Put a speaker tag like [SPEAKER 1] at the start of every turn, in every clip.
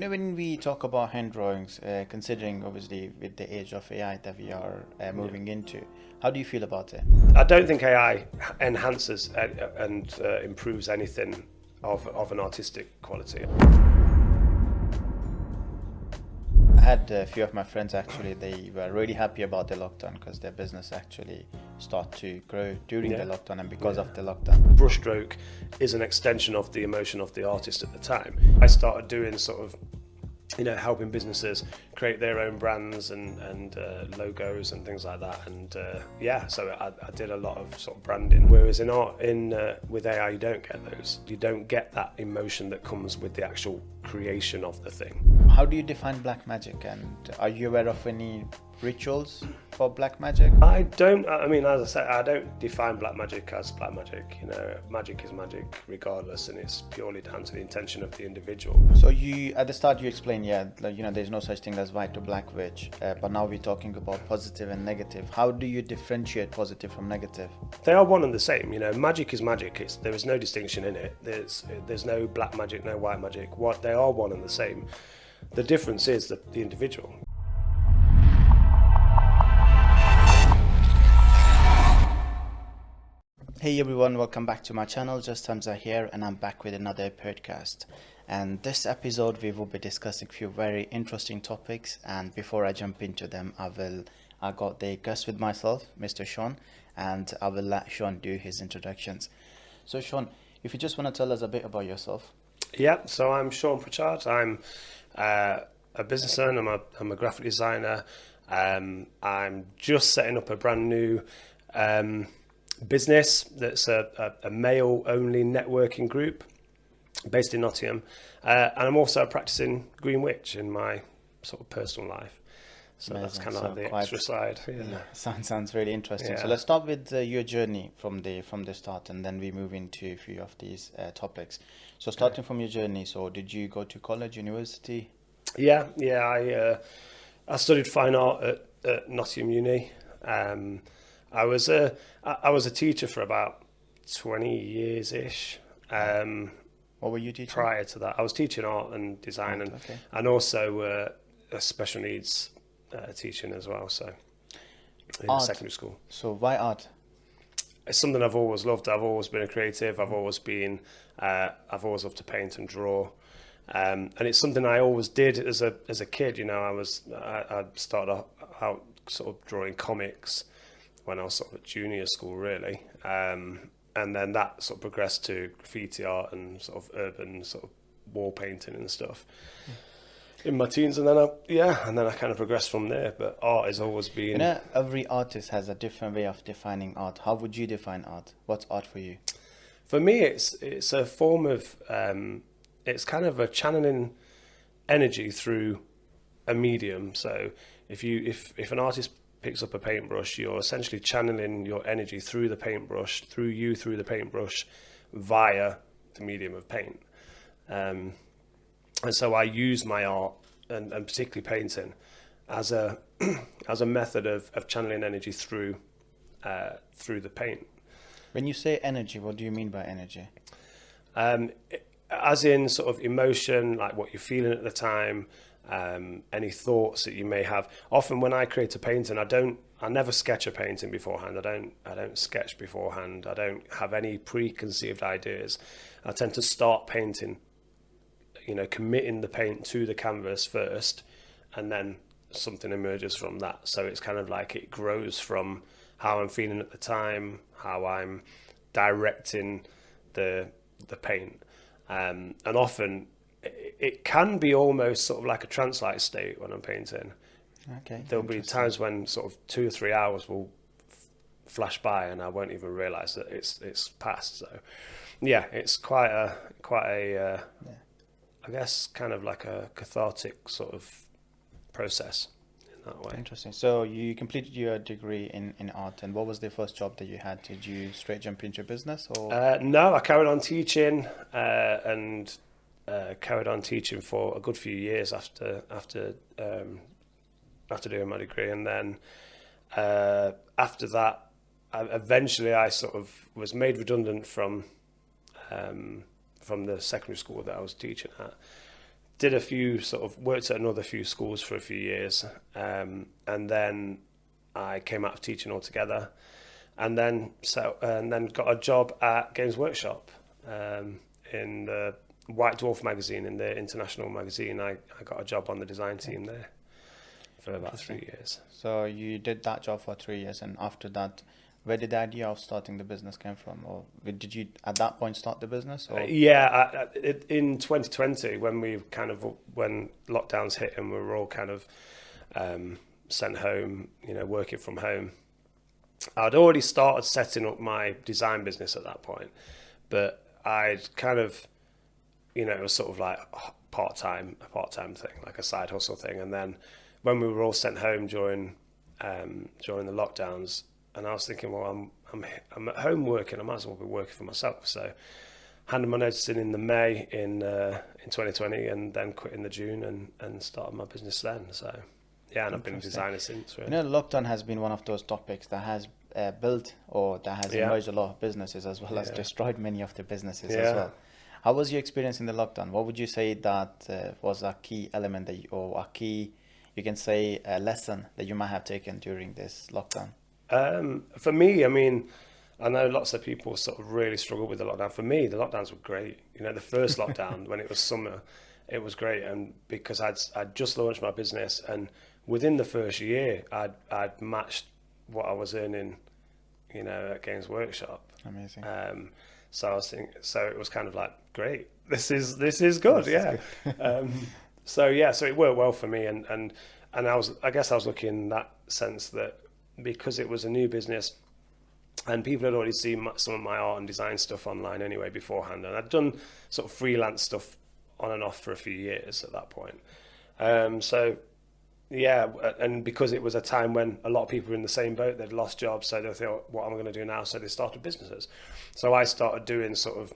[SPEAKER 1] when we talk about hand drawings, considering obviously with the age of AI that we are moving into, how do you feel about it?
[SPEAKER 2] I don't think AI enhances and improves anything of an artistic quality.
[SPEAKER 1] I had a few of my friends actually, they were really happy about the lockdown because their business actually started to grow during the lockdown and because of the lockdown.
[SPEAKER 2] Brushstroke is an extension of the emotion of the artist at the time. I started doing sort of, helping businesses create their own brands and logos and things like that. And so I did a lot of sort of branding. Whereas in art, with AI, you don't get those. You don't get that emotion that comes with the actual creation of the thing.
[SPEAKER 1] How do you define black magic, and are you aware of any rituals for black magic?
[SPEAKER 2] I don't, as I said, I don't define black magic as black magic. Magic is magic regardless, and it's purely down to the intention of the individual.
[SPEAKER 1] So you, at the start you explained, there's no such thing as white or black witch, but now we're talking about positive and negative. How do you differentiate positive from negative?
[SPEAKER 2] They are one and the same. Magic is magic. There is no distinction in it. There's no black magic, no white magic. They are one and the same. The difference is the individual.
[SPEAKER 1] Hey everyone, welcome back to my channel. JustHamza here, and I'm back with another podcast. And this episode we will be discussing a few very interesting topics, and before I jump into them, I got the guest with myself, Mr. Sean, and I will let Sean do his introductions. So Sean, if you just want to tell us a bit about yourself.
[SPEAKER 2] Yeah, so I'm Sean Pritchard. I'm a business owner. I'm a graphic designer. I'm just setting up a brand new business that's a male-only networking group based in Nottingham, and I'm also a practicing Green Witch in my sort of personal life. So amazing. That's kind of like the extra side. Yeah.
[SPEAKER 1] Sounds really interesting.
[SPEAKER 2] Yeah.
[SPEAKER 1] So let's start with your journey from the start, and then we move into a few of these topics. So starting from your journey, so did you go to college, university?
[SPEAKER 2] Yeah. I studied fine art at Nottingham Uni. I was a teacher for about 20 years ish.
[SPEAKER 1] What were you teaching?
[SPEAKER 2] Prior to that, I was teaching art and design, and also a special needs teaching as well. So in secondary school.
[SPEAKER 1] So why art?
[SPEAKER 2] It's something I've always loved. I've always been a creative. I've always loved to paint and draw. And it's something I always did as a kid. I started out sort of drawing comics when I was sort of at junior school, really. And then that sort of progressed to graffiti art and sort of urban sort of wall painting and stuff in my teens. And then I kind of progressed from there. But art has always been...
[SPEAKER 1] every artist has a different way of defining art. How would you define art? What's art for you?
[SPEAKER 2] For me, it's a form of... it's kind of a channeling energy through a medium. So if an artist picks up a paintbrush, you're essentially channeling your energy through the paintbrush, through the paintbrush, via the medium of paint. And so I use my art, and particularly painting, as a method of channeling energy through the paint.
[SPEAKER 1] When you say energy, what do you mean by energy?
[SPEAKER 2] As in sort of emotion, like what you're feeling at the time, any thoughts that you may have. Often when I create a painting, I never sketch a painting beforehand. I don't sketch beforehand. I don't have any preconceived ideas. I tend to start painting, committing the paint to the canvas first, and then something emerges from that. So it's kind of like it grows from how I'm feeling at the time, how I'm directing the paint. And often it can be almost sort of like a trance-like state when I'm painting.
[SPEAKER 1] Okay.
[SPEAKER 2] There'll be times when sort of 2 or 3 hours will flash by and I won't even realise that it's passed. So yeah, it's quite a I guess kind of like a cathartic sort of process in that way.
[SPEAKER 1] Interesting. So you completed your degree in art, and what was the first job that you had? Did you straight jump into business, or?
[SPEAKER 2] No, I carried on teaching and carried on teaching for a good few years after doing my degree, and then after that, eventually I sort of was made redundant from the secondary school that I was teaching at. did a few worked at another few schools for a few years, and then I came out of teaching altogether, and then got a job at Games Workshop in the White Dwarf magazine, in the international magazine. I got a job on the design team there for about 3 years.
[SPEAKER 1] So you did that job for 3 years, and after that, where did the idea of starting the business come from? Or did you at that point start the business? Or?
[SPEAKER 2] In 2020, when lockdowns hit and we were all kind of sent home, working from home, I'd already started setting up my design business at that point, but I'd kind of, it was sort of like a part-time thing, like a side hustle thing. And then when we were all sent home during the lockdowns, and I was thinking, well, I'm at home working, I might as well be working for myself. So handed my notice in the May in 2020, and then quit in the June and started my business then. So yeah, and I've been a designer since. Really.
[SPEAKER 1] Lockdown has been one of those topics that has built or that has emerged a lot of businesses, as well as destroyed many of the businesses as well. How was your experience in the lockdown? What would you say that was a key element or a key, you can say, a lesson that you might have taken during this lockdown?
[SPEAKER 2] For me, I mean, I know lots of people sort of really struggle with the lockdown. For me, the lockdowns were great. The first lockdown when it was summer, it was great, and because I'd just launched my business, and within the first year, I'd matched what I was earning, at Games Workshop.
[SPEAKER 1] Amazing.
[SPEAKER 2] So I was thinking, so it was kind of like, great, this is good, yeah. So it worked well for me, and I guess I was lucky in that sense that because it was a new business, and people had already seen some of my art and design stuff online anyway beforehand, and I'd done sort of freelance stuff on and off for a few years at that point. And because it was a time when a lot of people were in the same boat, they'd lost jobs, so they thought, what am I going to do now? So they started businesses. So I started doing sort of,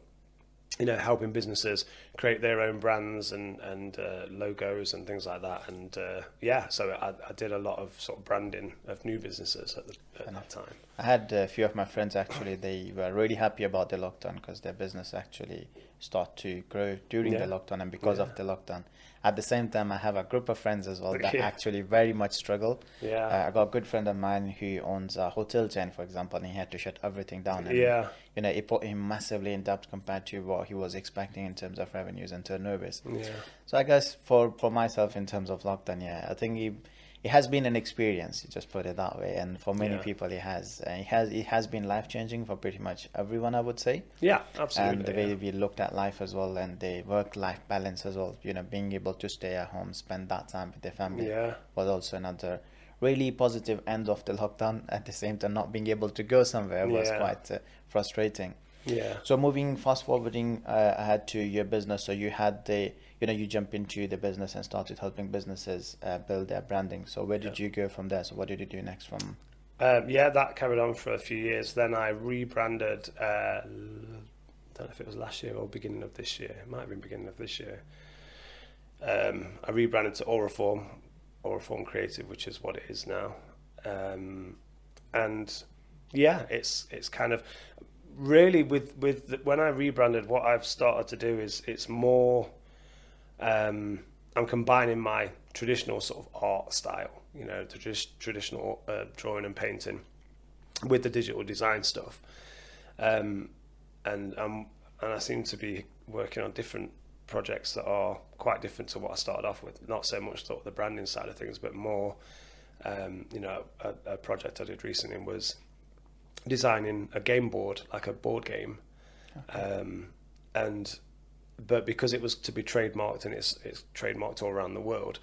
[SPEAKER 2] helping businesses create their own brands and logos and things like that. And so I did a lot of sort of branding of new businesses at that time.
[SPEAKER 1] I had a few of my friends actually, they were really happy about the lockdown because their business actually started to grow during the lockdown and because of the lockdown. At the same time, I have a group of friends as well that actually very much struggle. I got a good friend of mine who owns a hotel chain, for example, and he had to shut everything down. And, it put him massively in debt compared to what he was expecting in terms of revenues and turnovers. So I guess for myself in terms of lockdown, I think it has been an experience, you just put it that way, and for many people it has been life-changing for pretty much everyone, I would say.
[SPEAKER 2] Yeah, absolutely.
[SPEAKER 1] And the way we looked at life as well, and the work-life balance as well, being able to stay at home, spend that time with the family was also another really positive end of the lockdown. At the same time, not being able to go somewhere was quite frustrating. So fast forwarding ahead to your business, so you had you jump into the business and started helping businesnes build their branding. So where did you go from there? So what did you do next from?
[SPEAKER 2] That carried on for a few years. Then I rebranded, I don't know if it was last year or beginning of this year. It might have been beginning of this year. I rebranded to Auraform Creative, which is what it is now. It's kind of really when I rebranded, what I've started to do is it's more, I'm combining my traditional sort of art style, traditional drawing and painting with the digital design stuff. And I seem to be working on different projects that are quite different to what I started off with. Not so much the branding side of things, but more, a project I did recently was designing a game board, like a board game. But because it was to be trademarked, and it's trademarked all around the world,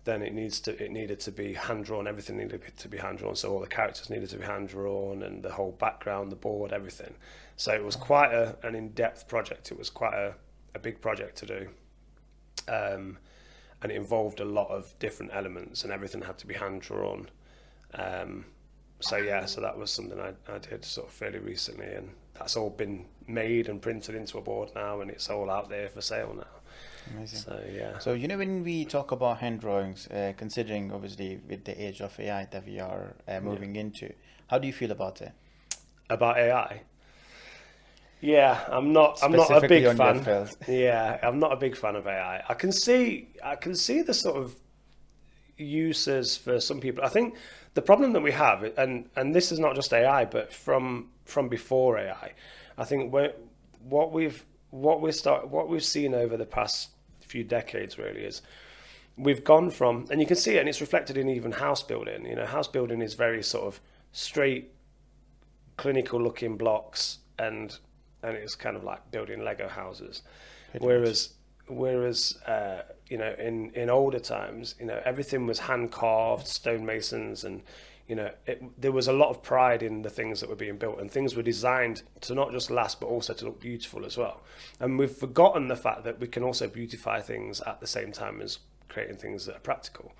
[SPEAKER 2] then it needed to be hand drawn. Everything needed to be hand drawn. So all the characters needed to be hand drawn, and the whole background, the board, everything. So it was quite an in-depth project. It was quite a big project to do, and it involved a lot of different elements, and everything had to be hand drawn. So that was something I did sort of fairly recently, and that's all been made and printed into a board now, and it's all out there for sale now.
[SPEAKER 1] Amazing.
[SPEAKER 2] So
[SPEAKER 1] So when we talk about hand drawings, considering obviously with the age of AI that we are moving into, how do you feel about it?
[SPEAKER 2] About AI? Yeah, I'm not a
[SPEAKER 1] specifically
[SPEAKER 2] big
[SPEAKER 1] on your
[SPEAKER 2] fan.
[SPEAKER 1] field?
[SPEAKER 2] Yeah, I'm not a big fan of AI. I can see the sort of uses for some people. I think the problem that we have, and this is not just AI, but from before AI, I think what we've seen over the past few decades really is we've gone from, and you can see it, and it's reflected in even house building. You know, house building is very sort of straight, clinical looking blocks, and it's kind of like building Lego houses.
[SPEAKER 1] Pretty much.
[SPEAKER 2] Whereas you know, in older times, you know, everything was hand carved, stonemasons, and you know, there was a lot of pride in the things that were being built, and things were designed to not just last, but also to look beautiful as well. And we've forgotten the fact that we can also beautify things at the same time as creating things that are practical.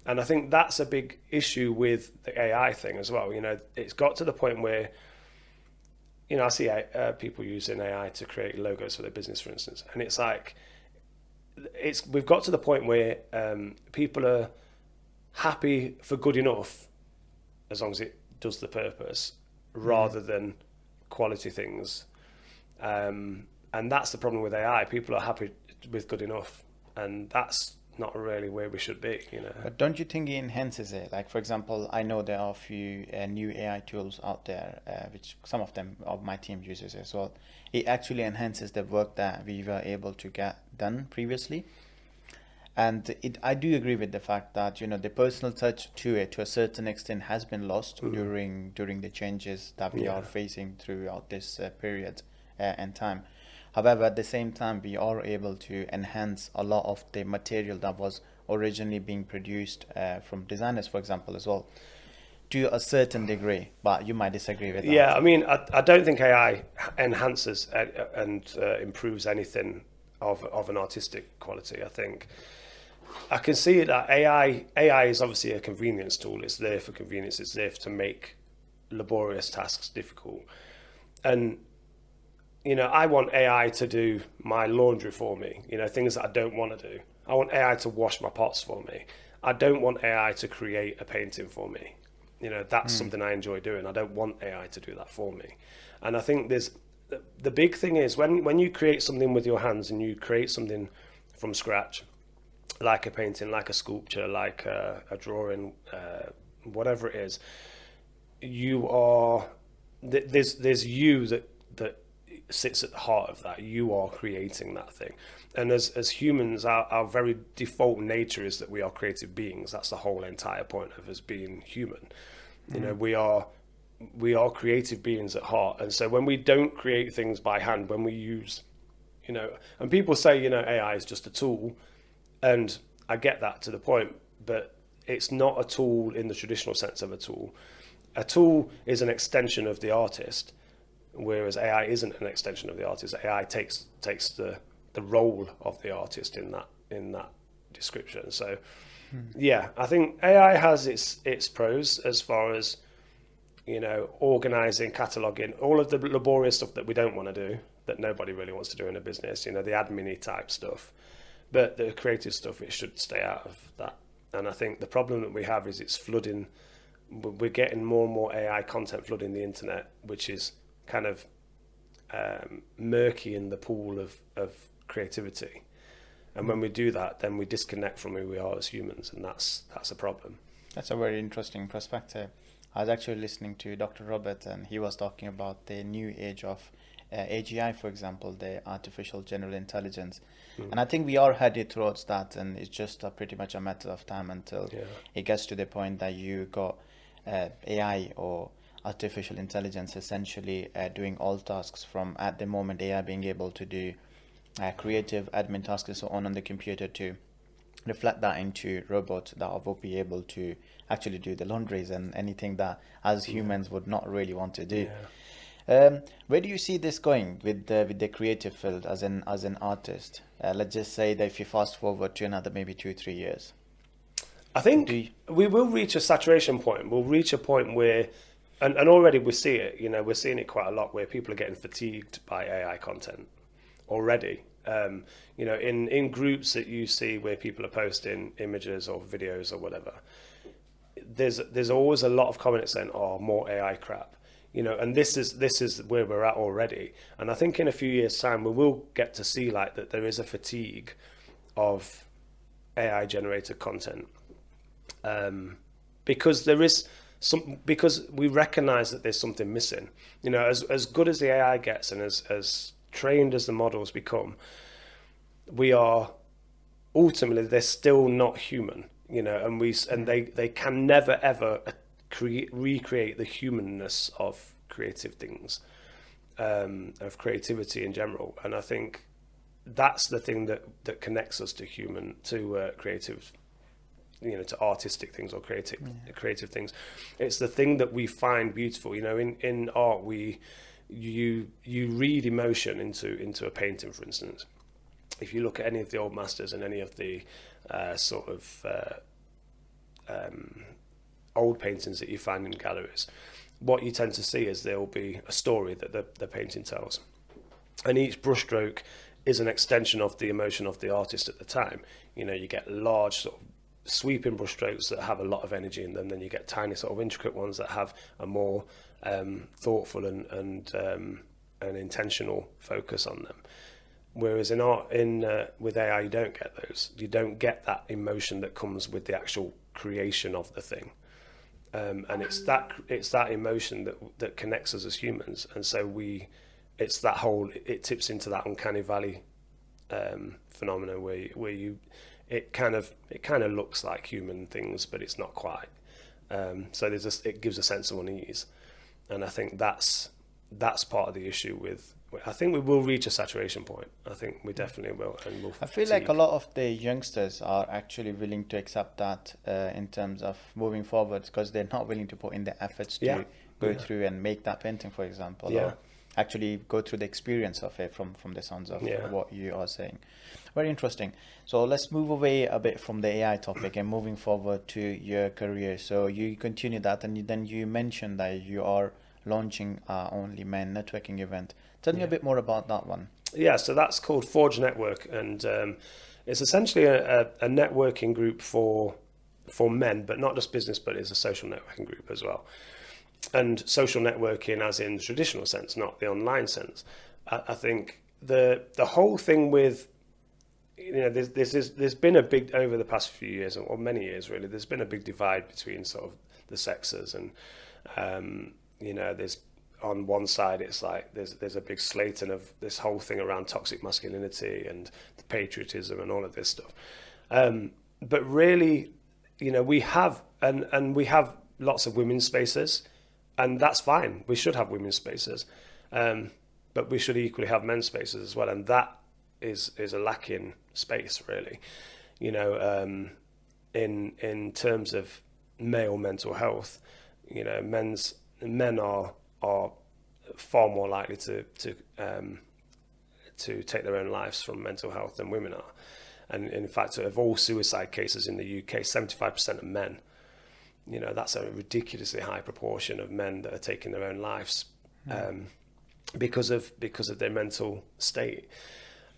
[SPEAKER 2] And I think that's a big issue with the AI thing as well. You know, it's got to the point where, you know, I see people using AI to create logos for their business, for instance, and it's like, we've got to the point where people are happy for good enough as long as it does the purpose, rather than quality things. And that's the problem with AI. People are happy with good enough, and that's not really where we should be, you know.
[SPEAKER 1] But don't you think it enhances it? Like, for example, I know there are a few new AI tools out there, which some of them of my team uses as well. It actually enhances the work that we were able to get done previously. And I do agree with the fact that, you know, the personal touch to it, to a certain extent, has been lost during the changes that we are facing throughout this period and time. However, at the same time, we are able to enhance a lot of the material that was originally being produced from designers, for example, as well, to a certain degree. But you might disagree with that.
[SPEAKER 2] Yeah, I mean, I don't think AI enhances and improves anything of an artistic quality. I think I can see that AI is obviously a convenience tool. It's there for convenience. It's there to make laborious tasks difficult. And you know, I want AI to do my laundry for me, you know, things that I don't want to do. I want AI to wash my pots for me. I don't want AI to create a painting for me. You know, that's something I enjoy doing. I don't want AI to do that for me. And I think the big thing is when you create something with your hands and you create something from scratch, like a painting, like a sculpture, like a drawing, whatever it is, there's you that sits at the heart of that. You are creating that thing, and as humans, our very default nature is that we are creative beings. That's the whole entire point of us being human. You know, we are creative beings at heart, and so when we don't create things by hand, when we use, you know, and people say, you know, AI is just a tool, and I get that to the point, but it's not a tool in the traditional sense of a tool. A tool is an extension of the artist, whereas AI isn't an extension of the artist. AI takes the role of the artist in that description. So yeah, I think AI has its pros as far as, you know, organizing, cataloging, all of the laborious stuff that we don't want to do, that nobody really wants to do in a business, you know, the admin-y type stuff. But the creative stuff, it should stay out of that. And I think the problem that we have is it's flooding. We're getting more and more AI content flooding the internet, which is kind of murky in the pool of creativity. And when we do that, then we disconnect from who we are as humans, and that's a problem.
[SPEAKER 1] That's a very interesting perspective. I was actually listening to Dr. Robert, and he was talking about the new age of AGI, for example, the artificial general intelligence. And I think we are headed towards that, and it's just pretty much a matter of time until it gets to the point that you got AI or artificial intelligence essentially doing all tasks, from at the moment AI being able to do creative admin tasks and so on the computer, to reflect that into robots that will be able to actually do the laundries and anything that as humans would not really want to do. Where do you see this going with the creative field as an artist? Let's just say that if you fast forward to another maybe 2-3 years.
[SPEAKER 2] I think we will reach a saturation point. We'll reach a point where, and already we see it, you know, we're seeing it quite a lot, where people are getting fatigued by AI content already. You know, in groups that you see where people are posting images or videos or whatever, there's always a lot of comments saying, oh, more AI crap. and this is where we're at already. And I think in a few years' time we will get to see like that there is a fatigue of AI generated content, because because we recognize that there's something missing. As good as the AI gets and as trained as the models become, we are ultimately, they're still not human, and they can never ever recreate the humanness of creative things, of creativity in general. And I think that's the thing that connects us to creative, to artistic things or creative things. It's the thing that we find beautiful. In art, you read emotion into a painting, for instance. If you look at any of the old masters and any of the old paintings that you find in galleries, what you tend to see is there will be a story that the painting tells, and each brushstroke is an extension of the emotion of the artist at the time. You get large sort of sweeping brushstrokes that have a lot of energy in them, then you get tiny sort of intricate ones that have a more thoughtful and intentional focus on them. Whereas in art, with AI, you don't get those. You don't get that emotion that comes with the actual creation of the thing, and it's that emotion that connects us as humans. And so it tips into that uncanny valley phenomena where it kind of looks like human things, but it's not quite. So it gives a sense of unease, and I think that's part of the issue with. I think we will reach a saturation point. I think we definitely will, and
[SPEAKER 1] I feel like a lot of the youngsters are actually willing to accept that in terms of moving forward, because they're not willing to put in the efforts to go through and make that painting, for example, or actually go through the experience of it from the sounds of what you are saying. Very interesting. So let's move away a bit from the AI topic and moving forward to your career. So you continue that, and then you mentioned that you are launching Only Men networking event. Tell me a bit more about that one.
[SPEAKER 2] Yeah, so that's called Forge Network, and it's essentially a networking group for men, but not just business, but it's a social networking group as well. And social networking as in the traditional sense, not the online sense. I think the whole thing with, there's been a big, over the past few years, or many years really, there's been a big divide between sort of the sexes, and there's, on one side it's like there's a big slating of this whole thing around toxic masculinity and the patriotism and all of this stuff, but really, we have lots of women's spaces, and that's fine. We should have women's spaces, but we should equally have men's spaces as well, and that is a lacking space really, in terms of male mental health. Men are far more likely to take their own lives from mental health than women are. And in fact, of all suicide cases in the UK, 75% are men. That's a ridiculously high proportion of men that are taking their own lives because of their mental state.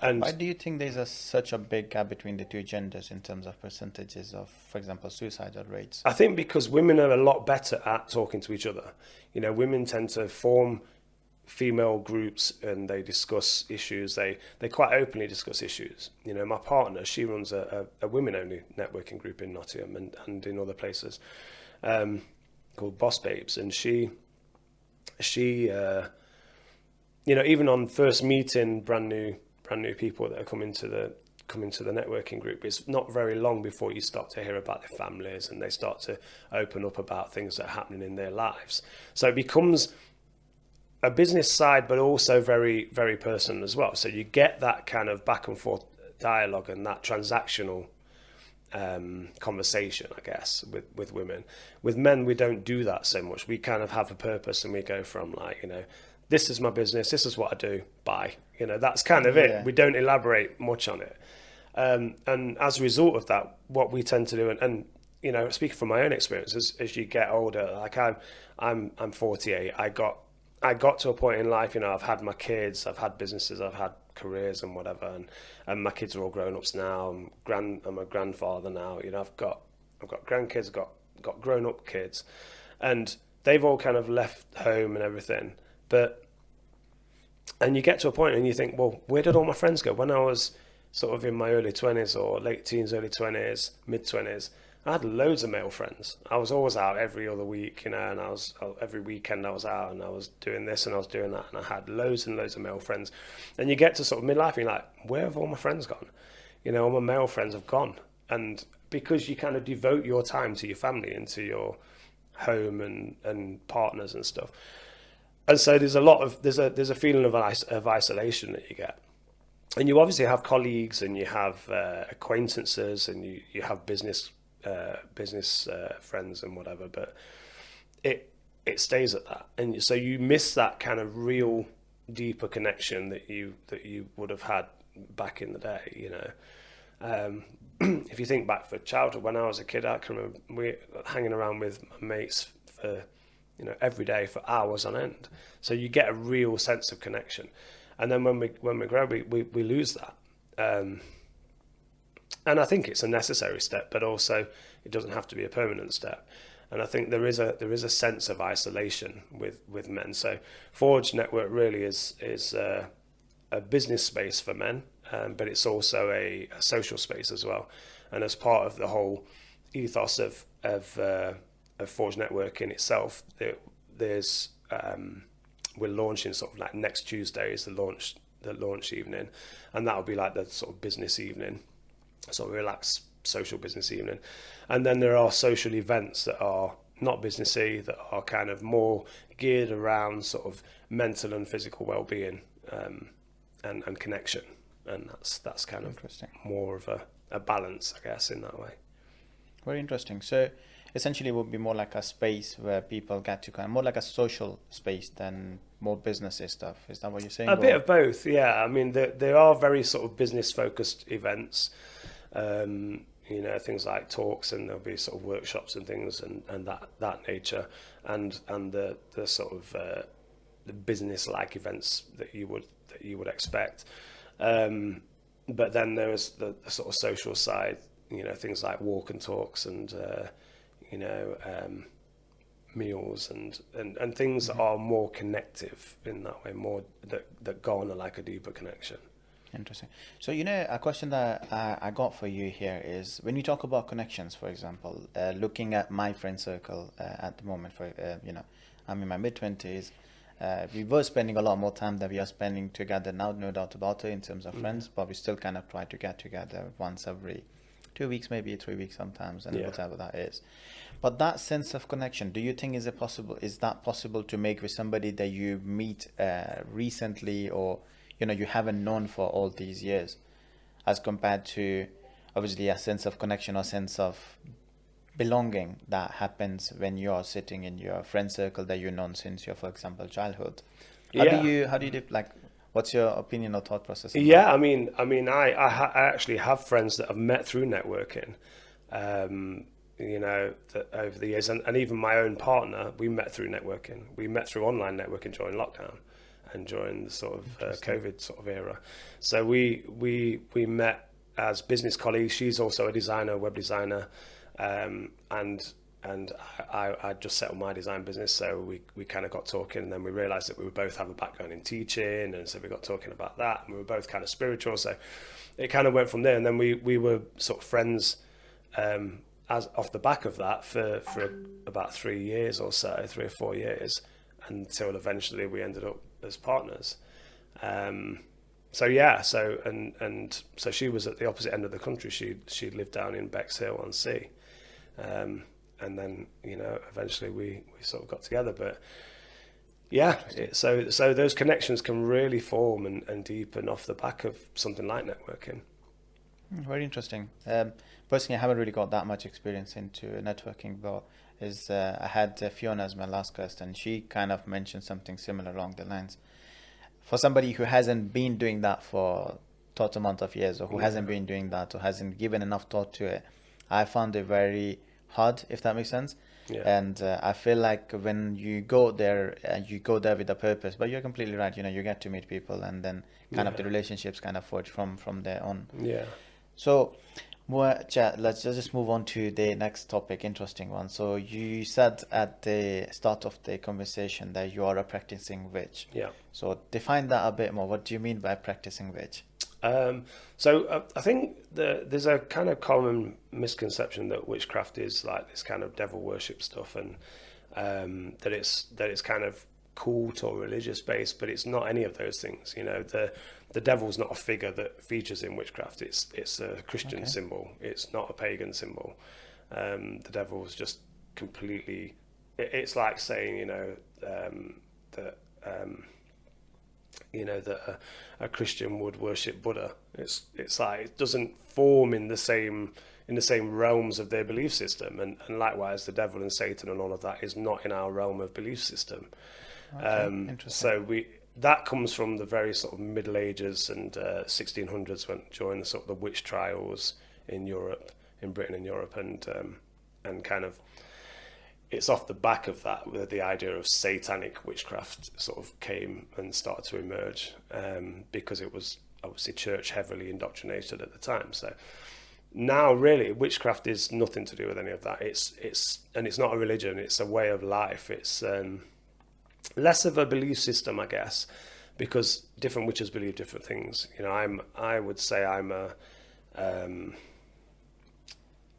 [SPEAKER 2] And
[SPEAKER 1] why do you think there's such a big gap between the two genders in terms of percentages of, for example, suicidal rates?
[SPEAKER 2] I think because women are a lot better at talking to each other. Women tend to form female groups and they discuss issues. They quite openly discuss issues. My partner, she runs a women-only networking group in Nottingham and in other places, called Boss Babes, and she even on first meeting brand new people that are coming to the networking group, it's not very long before you start to hear about their families and they start to open up about things that are happening in their lives. So it becomes a business side, but also very, very personal as well. So you get that kind of back and forth dialogue and that transactional conversation, I guess, with women. With men, we don't do that so much. We kind of have a purpose and we go from like, this is my business, this is what I do, bye. That's kind of it. We don't elaborate much on it. And as a result of that, what we tend to do, and speaking from my own experience, as you get older, like I'm 48, I got to a point in life, I've had my kids, I've had businesses, I've had careers and whatever, and my kids are all grown-ups now. I'm a grandfather now. I've got grandkids, got grown-up kids, and they've all kind of left home and everything. And you get to a point and you think, well, where did all my friends go? When I was sort of in my early 20s or late teens, early 20s, mid 20s, I had loads of male friends. I was always out every other week, you know, and every weekend I was out and I was doing this and I was doing that, and I had loads and loads of male friends. And you get to sort of midlife and you're like, where have all my friends gone? You know, all my male friends have gone. And because you kind of devote your time to your family and to your home and partners and stuff. And so there's a feeling of isolation that you get. And you obviously have colleagues and you have acquaintances and you have business friends and whatever, but it stays at that. And so you miss that kind of real deeper connection that you would have had back in the day, you know. If you think back for childhood, when I was a kid, I can remember we hanging around with my mates for, you know, every day for hours on end. So you get a real sense of connection. And then when we grow, we lose that. And I think it's a necessary step, but also it doesn't have to be a permanent step. And I think there is a sense of isolation with men. So Forge Network really is a business space for men, but it's also a social space as well. And as part of the whole ethos of Forge Network in itself, there's we're launching sort of like next Tuesday is the launch evening, and that'll be like the sort of business evening, sort of relaxed social business evening. And then there are social events that are not businessy, that are kind of more geared around sort of mental and physical well-being and connection, and that's kind of more of a balance, I guess, in that way.
[SPEAKER 1] Very interesting. So essentially it would be more like a space where people get to kind of more like a social space than more businessy stuff. Is that what you're saying?
[SPEAKER 2] A bit of both, yeah. I mean, there are very sort of business focused events, you know, things like talks, and there'll be sort of workshops and things and that nature, and the sort of the business like events that you would expect. But then there is the sort of social side, you know, things like walk and talks and you know, meals and things that are more connective in that way, more that garner like a deeper connection.
[SPEAKER 1] Interesting. So, you know, a question that I got for you here is, when you talk about connections, for example, looking at my friend circle at the moment, for you know, I'm in my mid-20s. We were spending a lot more time than we are spending together now, no doubt about it, in terms of friends, but we still kind of try to get together once every 2 weeks, maybe 3 weeks sometimes, and whatever that is. But that sense of connection, do you think is that possible to make with somebody that you meet recently, or you know you haven't known for all these years, as compared to obviously a sense of connection or sense of belonging that happens when you're sitting in your friend circle that you've known since your, for example, childhood? How do you like? What's your opinion or thought process?
[SPEAKER 2] Yeah, I mean, I actually have friends that I've met through networking, you know, that over the years, and even my own partner, we met through networking. We met through online networking during lockdown and during the sort of COVID sort of era. So we met as business colleagues. She's also a designer, web designer, and I just set up my design business, so we kind of got talking, and then we realized that we would both have a background in teaching, and so we got talking about that, and we were both kind of spiritual, so it kind of went from there. And then we were sort of friends as off the back of that for about 3 years or so, 3 or 4 years, until eventually we ended up as partners. So she was at the opposite end of the country. She lived down in Bexhill on Sea. And then, you know, eventually we sort of got together. But yeah, so those connections can really form and deepen off the back of something like networking.
[SPEAKER 1] Very interesting. Personally, I haven't really got that much experience into networking, but I had Fiona as my last guest, and she kind of mentioned something similar along the lines. For somebody who hasn't been doing that for tot amount of years, or who hasn't been doing that, or hasn't given enough thought to it, I found it very hard, if that makes sense. And I feel like when you go there with a purpose, but you're completely right, you know, you get to meet people, and then kind of the relationships kind of forge from there on.
[SPEAKER 2] Yeah.
[SPEAKER 1] So Well, let's just move on to the next topic, interesting one. So you said at the start of the conversation that you are a practicing witch.
[SPEAKER 2] Yeah.
[SPEAKER 1] So define that a bit more. What do you mean by practicing witch?
[SPEAKER 2] I think there's a kind of common misconception that witchcraft is like this kind of devil worship stuff, and that it's kind of cult or religious based, but it's not any of those things. You know, the devil's not a figure that features in witchcraft. It's a Christian symbol. It's not a pagan symbol. The devil's just completely. It's like saying, that. That a Christian would worship Buddha. It's like it doesn't form in the same realms of their belief system, and likewise the devil and Satan and all of that is not in our realm of belief system. So that comes from the very sort of Middle Ages and 1600s, when during the sort of the witch trials in Europe, in Britain and Europe, and kind of. It's off the back of that where the idea of satanic witchcraft sort of came and started to emerge, because it was obviously church heavily indoctrinated at the time. So now really witchcraft is nothing to do with any of that. It's not a religion, it's a way of life. It's less of a belief system, I guess, because different witches believe different things. You know, I would say I'm a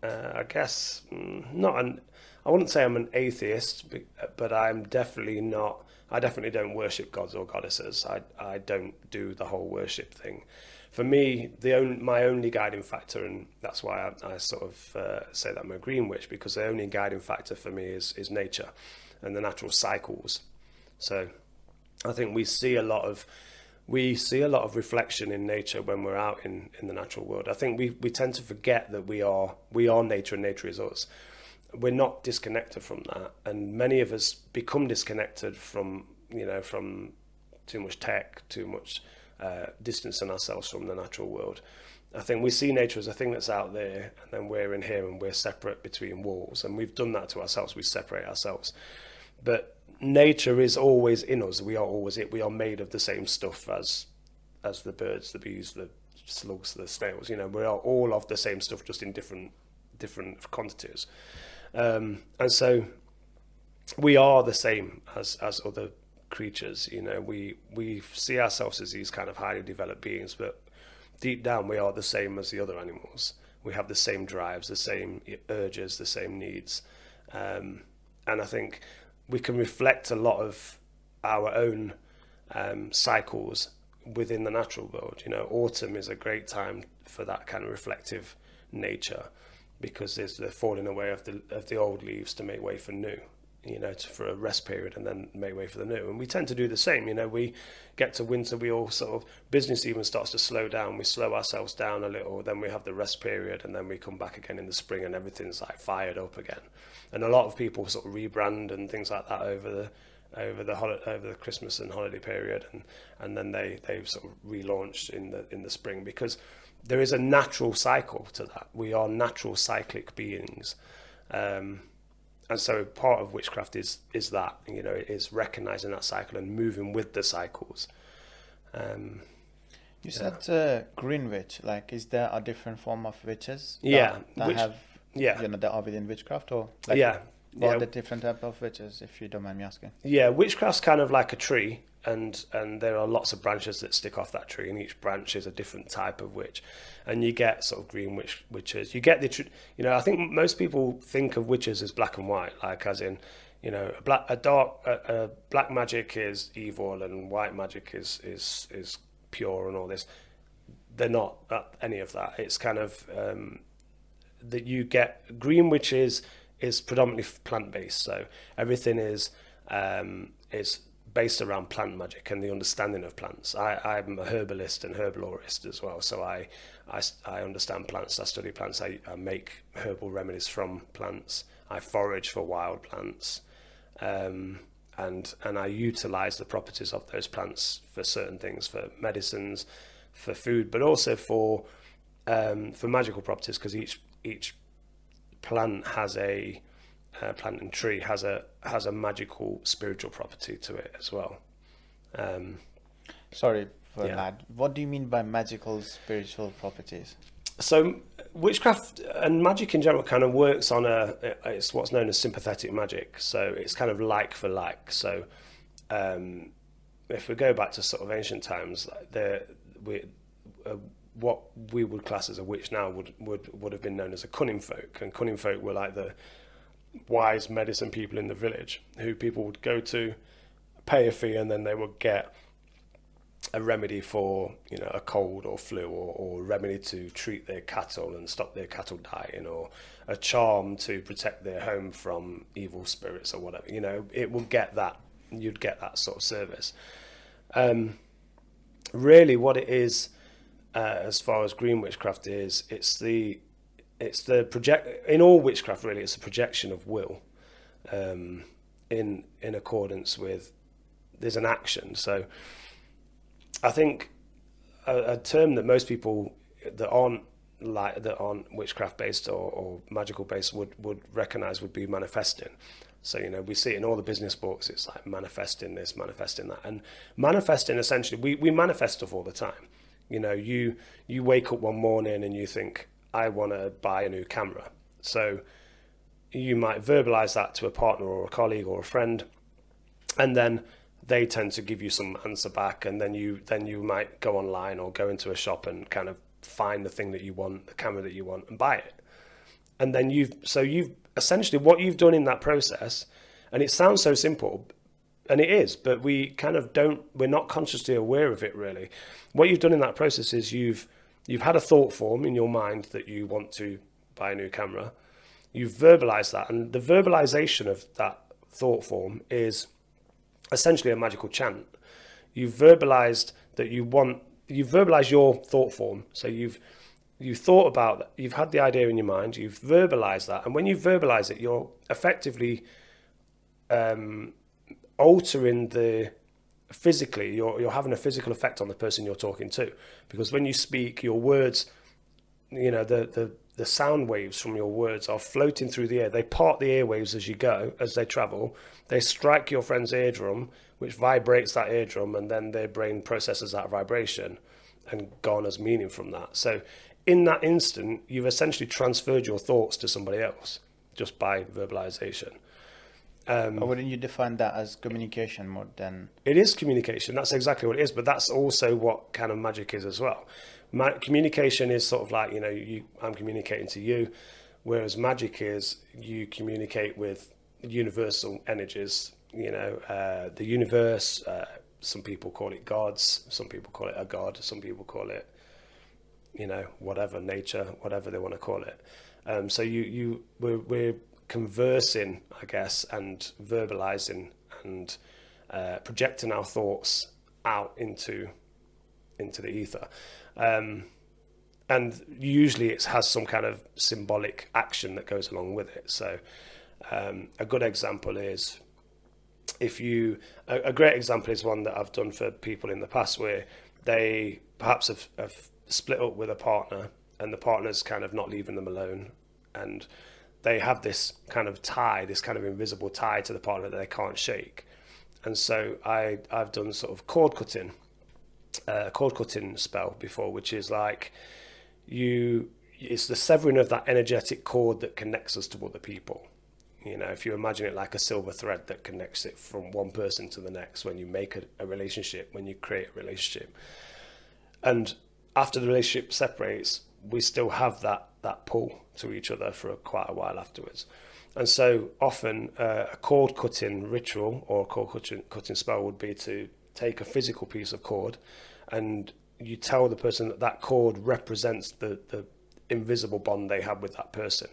[SPEAKER 2] I guess not an I wouldn't say I'm an atheist, but I'm definitely not. I definitely don't worship gods or goddesses. I don't do the whole worship thing. For me, my only guiding factor, and that's why I sort of say that I'm a green witch, because the only guiding factor for me is nature and the natural cycles. So I think we see a lot of reflection in nature when we're out in the natural world. I think we tend to forget that we are nature and nature is us. We're not disconnected from that, and many of us become disconnected from too much tech, too much distancing ourselves from the natural world. I think we see nature as a thing that's out there, and then we're in here and we're separate between walls, and we've done that to ourselves. We separate ourselves, but nature is always in us. We are always it. We are made of the same stuff as the birds, the bees, the slugs, the snails. You know, we are all of the same stuff, just in different quantities. And so we are the same as other creatures. You know, we see ourselves as these kind of highly developed beings, but deep down we are the same as the other animals. We have the same drives, the same urges, the same needs. And I think we can reflect a lot of our own cycles within the natural world. You know, autumn is a great time for that kind of reflective nature, because there's the falling away of the old leaves to make way for new, for a rest period, and then make way for the new. And we tend to do the same. You know, we get to winter, we all sort of, business even starts to slow down. We slow ourselves down a little, then we have the rest period, and then we come back again in the spring, and everything's like fired up again. And a lot of people sort of rebrand and things like that over the Christmas and holiday period, and then they sort of relaunched in the spring, because there is a natural cycle to that. We are natural cyclic beings. And so part of witchcraft is that, it is recognizing that cycle and moving with the cycles.
[SPEAKER 1] You said green witch. Like, is there a different form of witches
[SPEAKER 2] that
[SPEAKER 1] are within witchcraft, or what are the different type of witches, if you don't mind me asking? Yeah,
[SPEAKER 2] witchcraft's kind of like a tree, and there are lots of branches that stick off that tree, and each branch is a different type of witch. And you get sort of green witches. You get I think most people think of witches as black and white, like as in, black magic is evil and white magic is pure and all this. They're not any of that. It's kind of that you get green witches is predominantly plant-based, so everything is based around plant magic and the understanding of plants. I'm a herbalist and herbalorist as well, so I understand plants. I study plants. I make herbal remedies from plants. I forage for wild plants, and I utilize the properties of those plants for certain things, for medicines, for food, but also for magical properties, because each plant has plant and tree has a magical spiritual property to it as well.
[SPEAKER 1] Sorry for that. What do you mean by magical spiritual properties?
[SPEAKER 2] So witchcraft and magic in general kind of works on it's what's known as sympathetic magic. So it's kind of like for like. So if we go back to sort of ancient times, what we would class as a witch now would have been known as a cunning folk, and cunning folk were like the wise medicine people in the village who people would go to, pay a fee, and then they would get a remedy for, you know, a cold or flu, or a remedy to treat their cattle and stop their cattle dying, or a charm to protect their home from evil spirits or whatever. You know, it will get that, you'd get that sort of service. Really what it is, as far as green witchcraft is, it's the project in all witchcraft. Really, it's a projection of will, in accordance with, there's an action. So I think a term that most people that aren't witchcraft based or magical based would recognize would be manifesting. So, you know, we see it in all the business books. It's like manifesting this, manifesting that, and manifesting, essentially, we manifest stuff all the time. You know, you wake up one morning and you think, I want to buy a new camera. So you might verbalize that to a partner or a colleague or a friend, and then they tend to give you some answer back, and then you might go online or go into a shop and kind of find the thing that you want, the camera that you want, and buy it. And then you've essentially, what you've done in that process, and it sounds so simple, and it is, but we're not consciously aware of it really. What you've done in that process is you've had a thought form in your mind that you want to buy a new camera. You've verbalized that, and the verbalization of that thought form is essentially a magical chant. You've verbalized your thought form. So you've thought about that, you've had the idea in your mind, you've verbalized that, and when you verbalize it, you're effectively altering you're having a physical effect on the person you're talking to, because when you speak, your words, you know, the sound waves from your words are floating through the air. They part the airwaves as you go, as they travel. They strike your friend's eardrum, which vibrates that eardrum, and then their brain processes that vibration and garners meaning from that. So in that instant, you've essentially transferred your thoughts to somebody else just by verbalization.
[SPEAKER 1] But wouldn't you define that as communication more than?
[SPEAKER 2] It is communication. That's exactly what it is. But that's also what kind of magic is as well. Communication is sort of like, you know, I'm communicating to you, whereas magic is you communicate with universal energies. You know, the universe. Some people call it gods. Some people call it a god. Some people call it, you know, whatever, nature, whatever they want to call it. So we're conversing, I guess, and verbalizing and projecting our thoughts out into the ether, and usually it has some kind of symbolic action that goes along with it. So a good example is a great example is one that I've done for people in the past, where they perhaps have split up with a partner, and the partner's kind of not leaving them alone, and they have this kind of tie, this kind of invisible tie to the partner that they can't shake. And so I've done sort of cord cutting spell before, which is like it's the severing of that energetic cord that connects us to other people. You know, if you imagine it like a silver thread that connects it from one person to the next when you make a relationship, when you create a relationship. And after the relationship separates, we still have that pull to each other for quite a while afterwards. And so often a cord cutting ritual or a cord cutting spell would be to take a physical piece of cord, and you tell the person that cord represents the invisible bond they have with that person.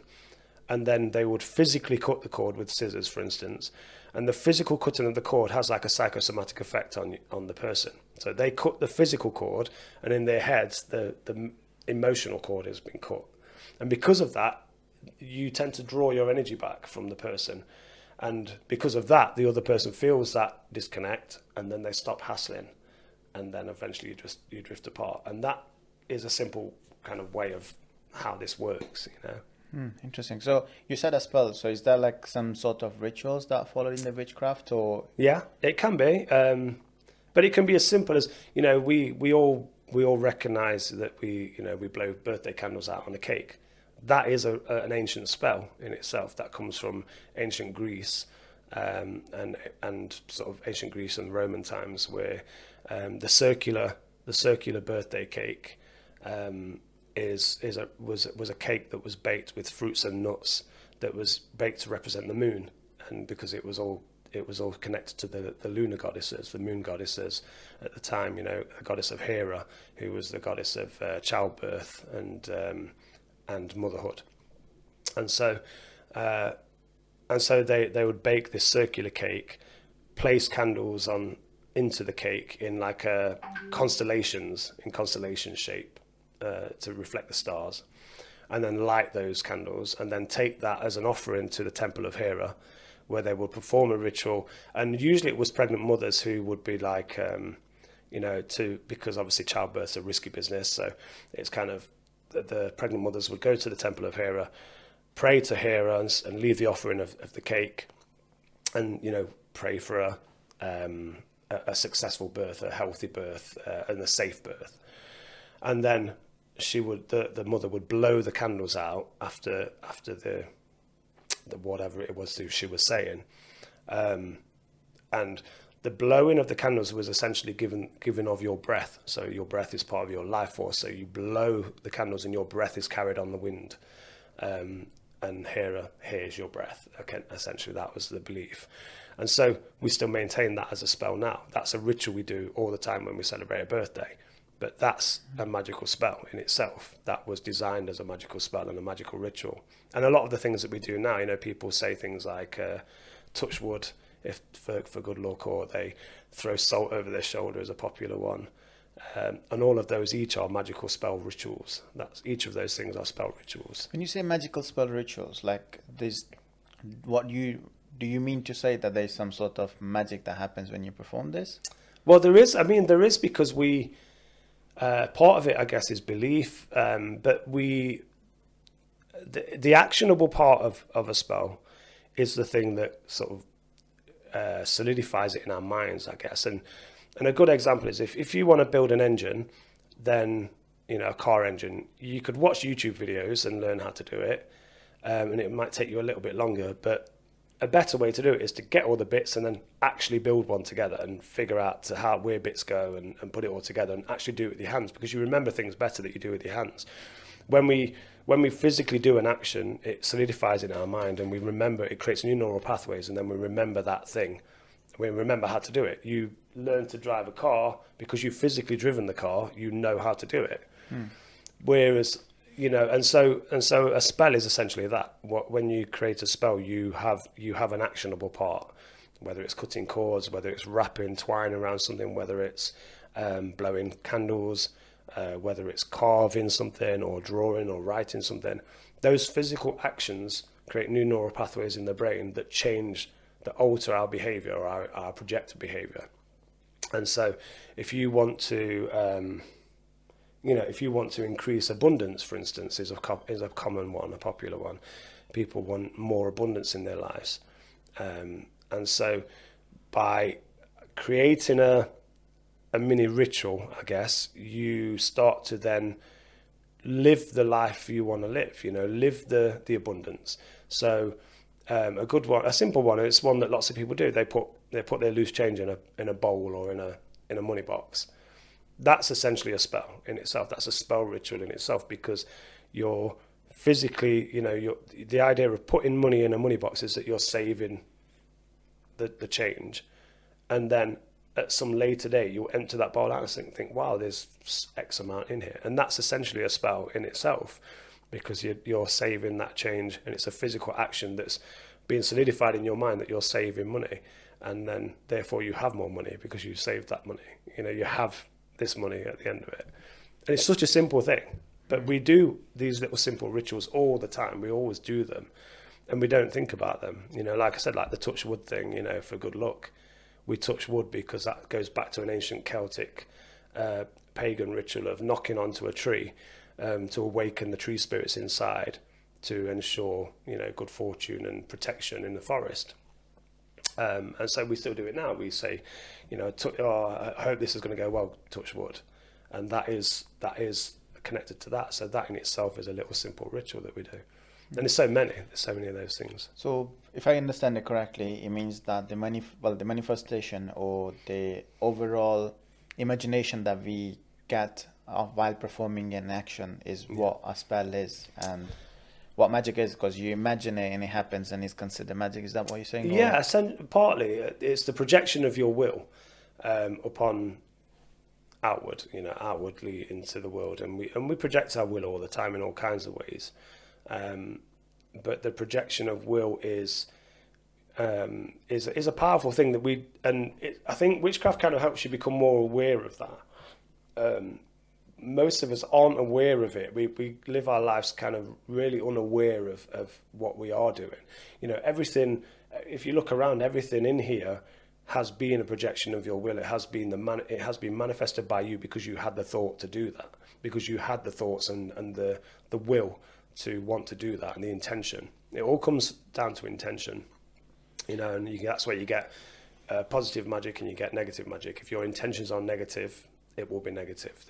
[SPEAKER 2] And then they would physically cut the cord with scissors, for instance, and the physical cutting of the cord has like a psychosomatic effect on the person. So they cut the physical cord, and in their heads the emotional cord has been cut. And because of that, you tend to draw your energy back from the person. And because of that, the other person feels that disconnect, and then they stop hassling. And then eventually you drift apart. And that is a simple kind of way of how this works, you know.
[SPEAKER 1] Interesting. So you said a spell. So is there like some sort of rituals that follow in the witchcraft, or?
[SPEAKER 2] Yeah, it can be. But it can be as simple as, you know, we all recognize that we blow birthday candles out on a cake. that is an ancient spell in itself that comes from ancient Greece, and sort of ancient Greece and Roman times, where the circular birthday cake was a cake that was baked with fruits and nuts, that was baked to represent the moon, and because it was all connected to the lunar goddesses, the moon goddesses at the time. You know, the goddess of Hera, who was the goddess of childbirth and motherhood, and so they would bake this circular cake, place candles into the cake in like constellation shape to reflect the stars, and then light those candles, and then take that as an offering to the temple of Hera, where they would perform a ritual. And usually it was pregnant mothers who would be like, because obviously childbirth's a risky business, so it's kind of the pregnant mothers would go to the temple of Hera, pray to Hera, and leave the offering of the cake, and pray for a successful birth, a healthy birth, and a safe birth. And then the mother would blow the candles out after the whatever it was she was saying, and the blowing of the candles was essentially giving of your breath. So your breath is part of your life force. So you blow the candles, and your breath is carried on the wind, and Hera hears your breath. Okay, essentially that was the belief, and so we still maintain that as a spell now. That's a ritual we do all the time when we celebrate a birthday. But that's a magical spell in itself. That was designed as a magical spell and a magical ritual. And a lot of the things that we do now, people say things like touch wood for good luck, or they throw salt over their shoulder is a popular one. And all of those each are magical spell rituals. Each of those things are spell rituals.
[SPEAKER 1] When you say magical spell rituals, like this, do you mean to say that there's some sort of magic that happens when you perform this?
[SPEAKER 2] Well, there is because we... part of it, I guess, is belief, but the actionable part of a spell is the thing that sort of solidifies it in our minds, I guess. And a good example is if you want to build an engine, then a car engine, you could watch YouTube videos and learn how to do it, and it might take you a little bit longer, but a better way to do it is to get all the bits and then actually build one together and figure out where bits go and put it all together and actually do it with your hands, because you remember things better that you do with your hands. When we physically do an action, it solidifies in our mind, and we remember, it creates new neural pathways, and then we remember that thing. We remember how to do it. You learn to drive a car because you've physically driven the car, you know how to do it. Whereas and so a spell is essentially that. When you create a spell, you have an actionable part, whether it's cutting cords, whether it's wrapping twine around something, whether it's blowing candles, whether it's carving something or drawing or writing something. Those physical actions create new neural pathways in the brain that alter our behavior, or our projected behavior. And so if you want to increase abundance, for instance, is a common one, a popular one. People want more abundance in their lives. And so by creating a mini ritual, I guess, you start to then live the life you want to live, live the abundance. So a good one, a simple one, it's one that lots of people do. They put their loose change in a bowl or in a money box. That's essentially a spell in itself. That's a spell ritual in itself, because you're physically, the idea of putting money in a money box is that you're saving the change, and then at some later date you'll empty that bowl out and think, wow, there's X amount in here, and that's essentially a spell in itself, because you're saving that change, and it's a physical action that's being solidified in your mind that you're saving money, and then therefore you have more money because you saved that money. You have this money at the end of it. And it's such a simple thing, but we do these little simple rituals all the time. We always do them, and we don't think about them. Like I said, like the touch wood thing, for good luck. We touch wood because that goes back to an ancient Celtic pagan ritual of knocking onto a tree to awaken the tree spirits inside, to ensure good fortune and protection in the forest. And so we still do it now. We say, I hope this is going to go well, touch wood. And that is connected to that. So that in itself is a little simple ritual that we do. And there's so many of those things.
[SPEAKER 1] So, if I understand it correctly, it means that the the manifestation or the overall imagination that we get while performing an action is what a spell is and what magic is, because you imagine it and it happens and it's considered magic. Is that what you're saying?
[SPEAKER 2] Yeah, partly it's the projection of your will upon outwardly into the world, and we project our will all the time in all kinds of ways. But the projection of will is a powerful thing that I think witchcraft kind of helps you become more aware of that. Most of us aren't aware of it. We live our lives kind of really unaware of what we are doing. Everything, if you look around, everything in here has been a projection of your will. It has been manifested by you because you had the thought to do that, because you had the thoughts and the will to want to do that, and the intention. It all comes down to intention, and that's where you get positive magic and you get negative magic. If your intentions are negative, it will be negative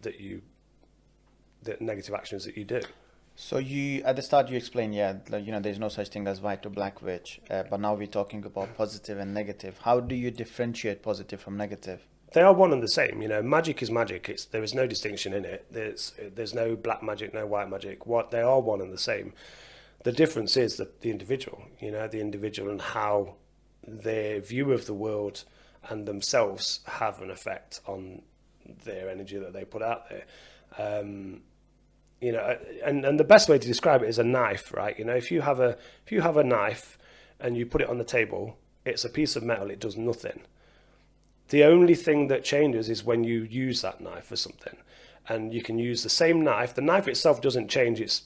[SPEAKER 2] the negative actions that you do.
[SPEAKER 1] So you, at the start, you explained, there's no such thing as white or black witch, but now we're talking about positive and negative. How do you differentiate positive from negative?
[SPEAKER 2] They are one and the same. Magic is magic. There is no distinction in it. There's no black magic, no white magic. They are one and the same. The difference is the individual. The individual and how their view of the world and themselves have an effect on their energy that they put out there. And the best way to describe it is a knife, right? If you have a knife and you put it on the table, it's a piece of metal. It does nothing. The only thing that changes is when you use that knife for something, and you can use the same knife. The knife itself doesn't change its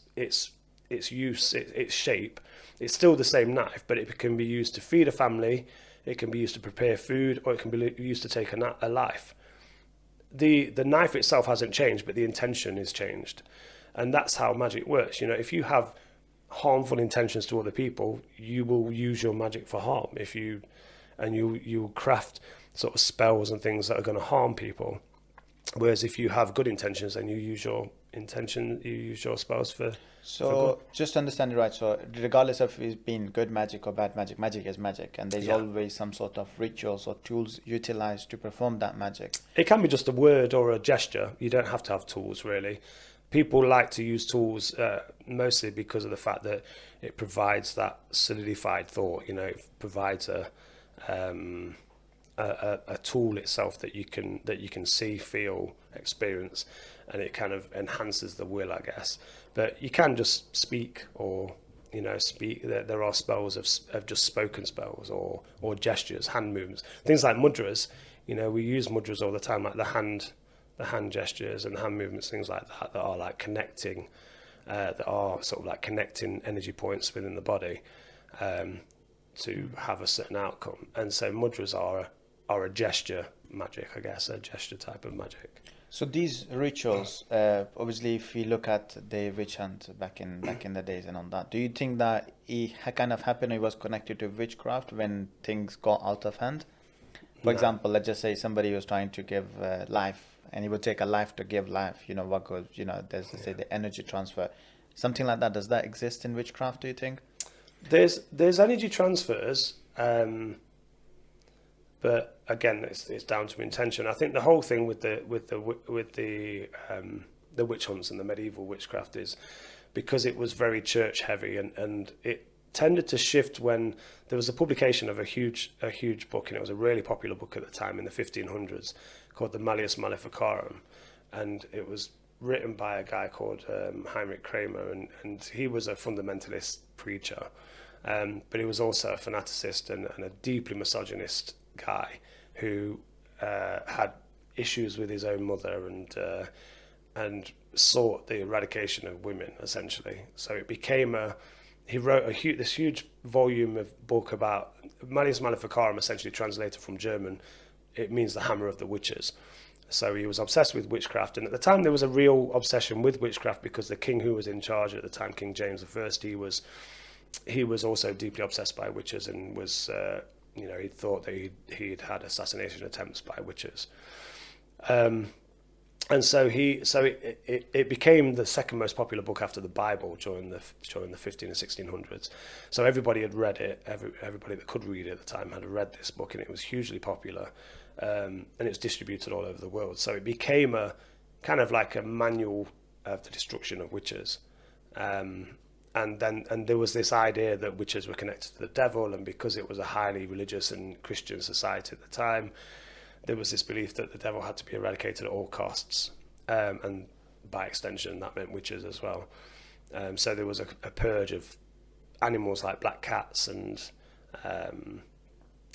[SPEAKER 2] use, its shape. It's still the same knife, but it can be used to feed a family. It can be used to prepare food, or it can be used to take a life. The knife itself hasn't changed, but the intention is changed, and that's how magic works. If you have harmful intentions to other people, you will use your magic for harm. You craft sort of spells and things that are going to harm people. Whereas if you have good intentions, then you use your spells for.
[SPEAKER 1] So just to understand it right, so regardless of it being good magic or bad magic, magic is magic, and there's always some sort of rituals or tools utilized to perform that magic.
[SPEAKER 2] It can be just a word or a gesture. You don't have to have tools, really. People like to use tools mostly because of the fact that it provides that solidified thought. It provides a tool itself that you can see, feel, experience, and it kind of enhances the will, I guess. But you can just speak, or speak. There are spells of just spoken spells or gestures, hand movements, things like mudras. We use mudras all the time, like the hand gestures and hand movements, things like that are like connecting, that are sort of like connecting energy points within the body to have a certain outcome. And so mudras are a gesture magic, I guess, a gesture type of magic.
[SPEAKER 1] So these rituals, obviously, if we look at the witch hunt back in the days and on that, do you think that it kind of happened, it was connected to witchcraft when things got out of hand? For example, let's just say somebody was trying to give life, and he would take a life to give life. What goes, there's say the energy transfer, something like that. Does that exist in witchcraft, do you think?
[SPEAKER 2] There's energy transfers, but again, it's down to intention. I think the whole thing with the witch hunts and the medieval witchcraft is because it was very church heavy, and it tended to shift when there was a publication of a huge book, and it was a really popular book at the time in the 1500s called the Malleus Maleficarum, and it was written by a guy called Heinrich Kramer, and he was a fundamentalist preacher, but he was also a fanaticist and a deeply misogynist guy who had issues with his own mother and sought the eradication of women, essentially. So it became he wrote this huge volume of book about Malleus Maleficarum, essentially translated from German. It means the hammer of the witches. So he was obsessed with witchcraft, and at the time there was a real obsession with witchcraft because the king who was in charge at the time, King James I, he was also deeply obsessed by witches, and was he thought that he'd had assassination attempts by witches. And so it became the second most popular book after the Bible during the 15 and 1600s. So everybody had read it. Everybody that could read it at the time had read this book, and it was hugely popular. And it's distributed all over the world. So it became a kind of like a manual of the destruction of witches. And there was this idea that witches were connected to the devil, and because it was a highly religious and Christian society at the time, there was this belief that the devil had to be eradicated at all costs, and by extension that meant witches as well. So there was a purge of animals like black cats and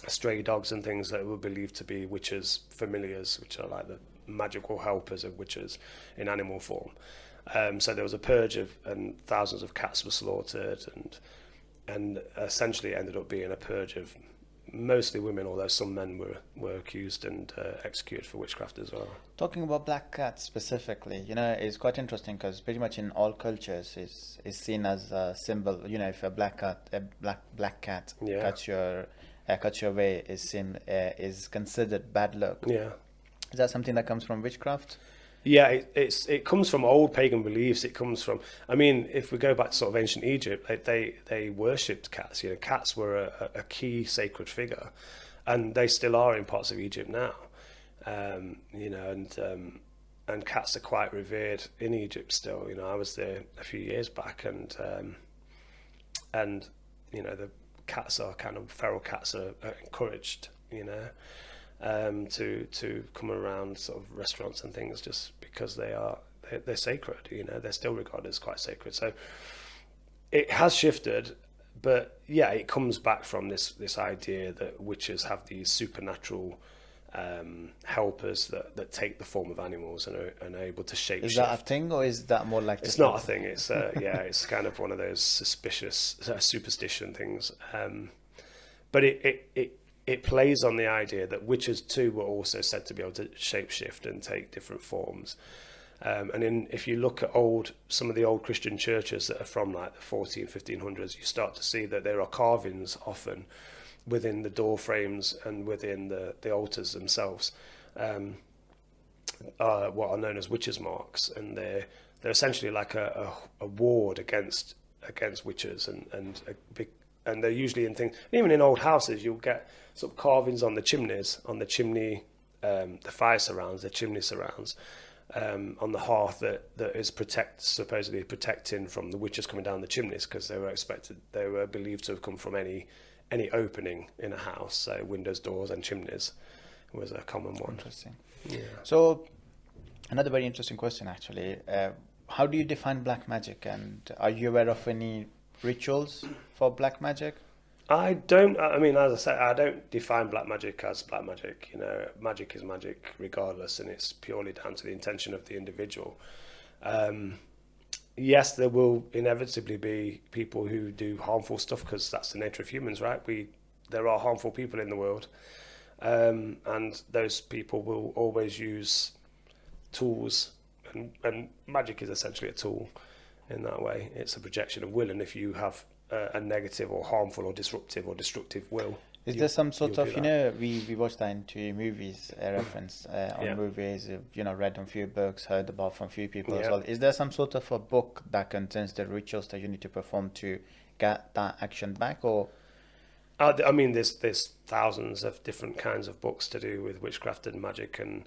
[SPEAKER 2] stray dogs and things that were believed to be witches' familiars, which are like the magical helpers of witches in animal form. So there was a purge and thousands of cats were slaughtered, and essentially it ended up being a purge of mostly women, although some men were accused and executed for witchcraft as well.
[SPEAKER 1] Talking about black cats specifically, it's quite interesting because pretty much in all cultures is seen as a symbol. If a black cat cuts your way, is considered bad luck.
[SPEAKER 2] Yeah.
[SPEAKER 1] Is that something that comes from witchcraft?
[SPEAKER 2] Yeah, it comes from old pagan beliefs. It comes from, I mean, if we go back to sort of ancient Egypt, they worshipped cats. Cats were a key sacred figure, and they still are in parts of Egypt now. And cats are quite revered in Egypt still. I was there a few years back, and the cats are kind of feral cats are encouraged. To come around sort of restaurants and things just because they're sacred. They're still regarded as quite sacred. So it has shifted, but yeah, it comes back from this idea that witches have these supernatural helpers that take the form of animals and are able to shape.
[SPEAKER 1] Is that a thing, or is that more like?
[SPEAKER 2] It's not a thing. It's it's kind of one of those suspicious superstition things. But it plays on the idea that witches too were also said to be able to shapeshift and take different forms. If you look at some of the old Christian churches that are from like the 1500s, you start to see that there are carvings often within the door frames and within the altars themselves, what are known as witches' marks, and they're essentially like a ward against witches, and they're usually in things. Even in old houses, you'll get sort of carvings on the chimneys, the fire surrounds, the chimney surrounds, on the hearth that is supposedly protecting from the witches coming down the chimneys, because they were believed to have come from any opening in a house. So windows, doors, and chimneys was a common one.
[SPEAKER 1] Interesting.
[SPEAKER 2] Yeah.
[SPEAKER 1] So another very interesting question, actually. How do you define black magic, and are you aware of any rituals for black magic?
[SPEAKER 2] I don't. I mean, as I said, I don't define black magic as black magic. Magic is magic regardless, and it's purely down to the intention of the individual. Yes, there will inevitably be people who do harmful stuff, because that's the nature of humans, right? There are harmful people in the world, and those people will always use tools, and magic is essentially a tool in that way. It's a projection of will, and if you have a negative or harmful or disruptive or destructive will,
[SPEAKER 1] is there some sort of, we watched that into movies, reference on movies, read on few books, heard about from few people as well. Is there some sort of a book that contains the rituals that you need to perform to get that action back, or?
[SPEAKER 2] I mean, there's thousands of different kinds of books to do with witchcraft and magic and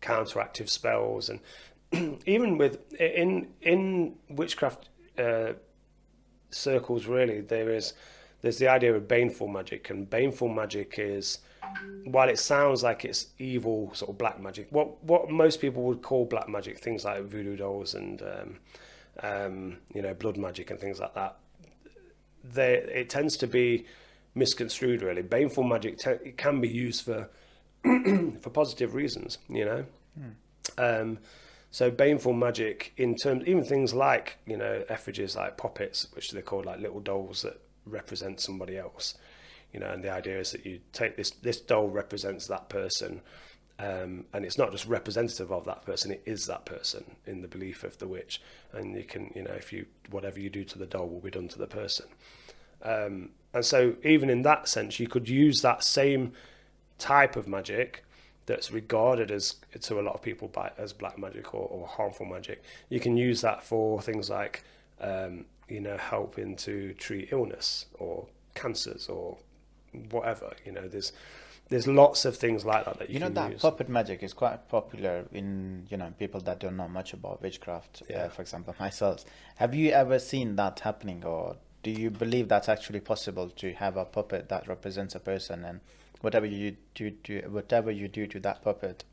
[SPEAKER 2] counteractive spells, and even in witchcraft circles, really, there's the idea of baneful magic, and baneful magic is, while it sounds like it's evil sort of black magic, what most people would call black magic, things like voodoo dolls and blood magic and things like that, it tends to be misconstrued, really. Baneful magic it can be used for for positive reasons, So baneful magic, in terms, even things like, effigies like puppets, which they're called, like little dolls that represent somebody else, and the idea is that you take this doll represents that person, and it's not just representative of that person, it is that person in the belief of the witch, and you can, whatever you do to the doll will be done to the person. And so even in that sense, you could use that same type of magic that's regarded as, to a lot of people, as black magic or harmful magic. You can use that for things like, helping to treat illness or cancers or whatever. There's lots of things like that you can
[SPEAKER 1] that
[SPEAKER 2] use.
[SPEAKER 1] puppet magic is quite popular in people that don't know much about witchcraft.
[SPEAKER 2] Yeah.
[SPEAKER 1] For example, myself. Have you ever seen that happening, or do you believe that's actually possible to have a puppet that represents a person, and whatever you do to that puppet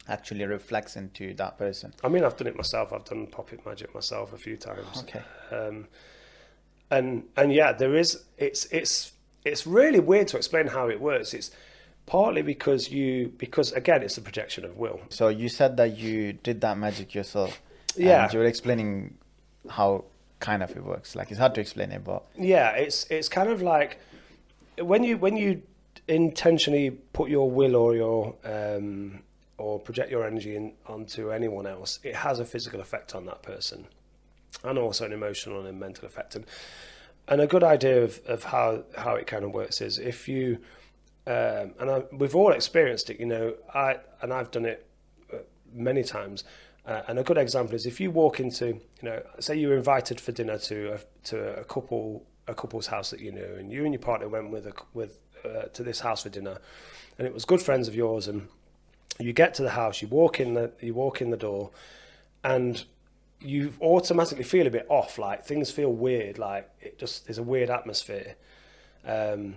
[SPEAKER 1] actually reflects into that person?
[SPEAKER 2] I mean, I've done it myself. I've done puppet magic myself a few times.
[SPEAKER 1] Okay.
[SPEAKER 2] And yeah, there is. It's really weird to explain how it works. It's partly because again, it's a projection of will.
[SPEAKER 1] So you said that you did that magic yourself.
[SPEAKER 2] Yeah.
[SPEAKER 1] And you were explaining how kind of it works. Like, it's hard to explain it, but
[SPEAKER 2] Yeah, it's kind of like when you intentionally put your will or your or project your energy onto anyone else, it has a physical effect on that person, and also an emotional and mental effect. And a good idea of how it kind of works is if you we've all experienced it, I've done it many times. And a good example is if you walk into, say you were invited for dinner to a couple's house that you knew, and you and your partner went to this house for dinner, and it was good friends of yours, and you get to the house, you walk in the door, and you automatically feel a bit off, like things feel weird, like there's a weird atmosphere. And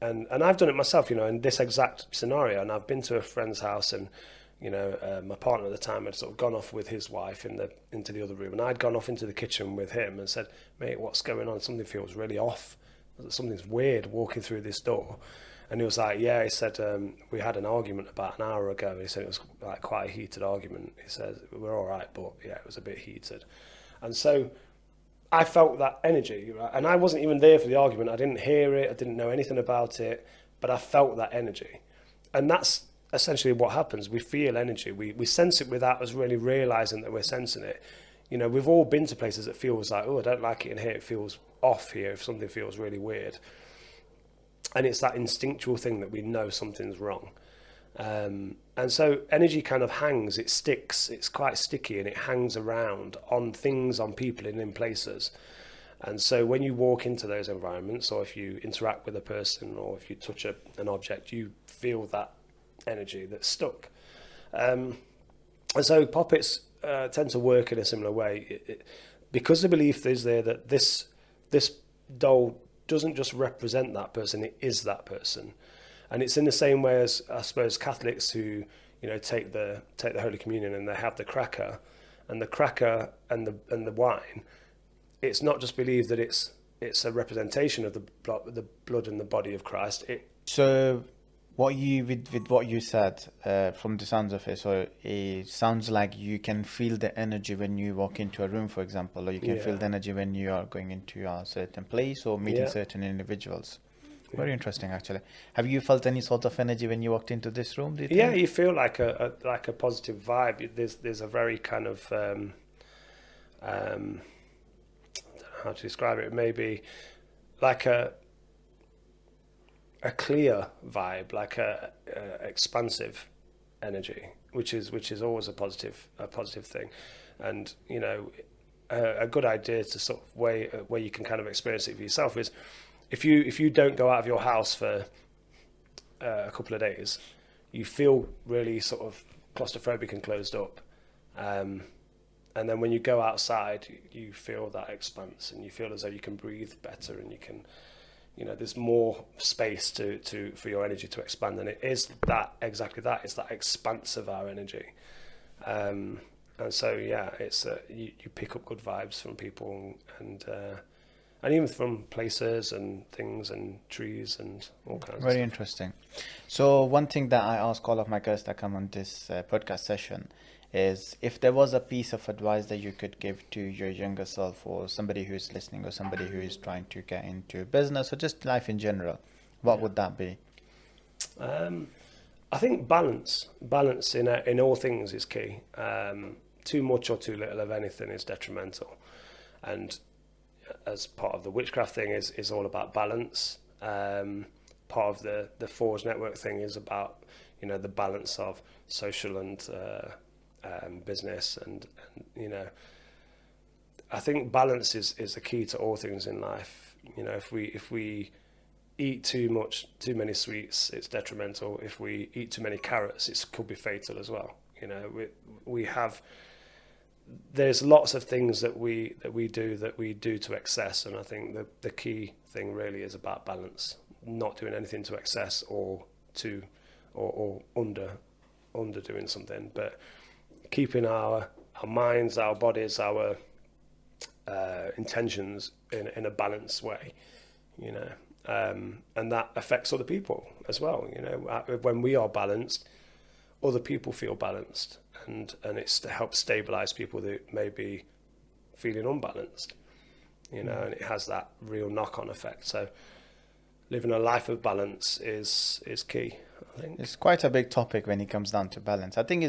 [SPEAKER 2] I've done it myself, in this exact scenario, and I've been to a friend's house, and my partner at the time had sort of gone off with his wife into the other room, and I'd gone off into the kitchen with him and said, "Mate, what's going on? Something feels really off. Something's weird walking through this door." And he was like, "Yeah," he said, "we had an argument about an hour ago." He said it was like quite a heated argument. He said, "We're all right, but yeah, it was a bit heated." And so I felt that energy, right? And I wasn't even there for the argument. I didn't hear it. I didn't know anything about it, but I felt that energy. And that's essentially what happens. We feel energy. We sense it without us really realizing that we're sensing it. We've all been to places that feels like, oh, I don't like it in here. It feels off here if something feels really weird. And it's that instinctual thing that we know something's wrong. And so energy kind of hangs, it sticks, it's quite sticky, and it hangs around on things, on people, and in places. And so when you walk into those environments, or if you interact with a person, or if you touch an object, you feel that energy that's stuck. And so puppets tend to work in a similar way. Because the belief is there that this doll doesn't just represent that person, it is that person. And it's in the same way as, I suppose, Catholics who, take the Holy Communion, and they have the cracker and the wine. It's not just believed that it's a representation of the blood and the body of Christ.
[SPEAKER 1] So what you said, from the sounds of it, so it sounds like you can feel the energy when you walk into a room, for example, or you can feel the energy when you are going into a certain place or meeting certain individuals. Very interesting, actually. Have you felt any sort of energy when you walked into this room? Do you think?
[SPEAKER 2] Yeah, you feel like a positive vibe. There's a very kind of I don't know how to describe it. Maybe like a clear vibe, like a expansive energy, which is always a positive thing. And a good idea to sort of where you can kind of experience it for yourself is if you don't go out of your house for a couple of days, you feel really sort of claustrophobic and closed up. And then when you go outside, you feel that expanse, and you feel as though you can breathe better, and you can, there's more space for your energy to expand. And it is exactly that. It's that expanse of our energy. And so, yeah, it's you pick up good vibes from people and even from places and things and trees and all kinds of stuff.
[SPEAKER 1] Very interesting. So one thing that I ask all of my guests that come on this podcast session is if there was a piece of advice that you could give to your younger self, or somebody who is listening, or somebody who is trying to get into business or just life in general, what would that be?
[SPEAKER 2] I think balance in all things is key. Too much or too little of anything is detrimental. And as part of the witchcraft thing is all about balance. Part of the Forge Network thing is about, you know, the balance of social and business, and you know, I think balance is the key to all things in life. You know, if we eat too many sweets, it's detrimental. If we eat too many carrots, it could be fatal as well. You know, there's lots of things that we do to excess, and I think the key thing really is about balance, not doing anything to excess or under doing something, but keeping our minds, our bodies, our intentions in a balanced way, you know, and that affects other people as well. You know, when we are balanced, other people feel balanced, and it helps stabilize people that may be feeling unbalanced, you know, and it has that real knock-on effect. So living a life of balance is key, I think.
[SPEAKER 1] It's quite a big topic when it comes down to balance. I think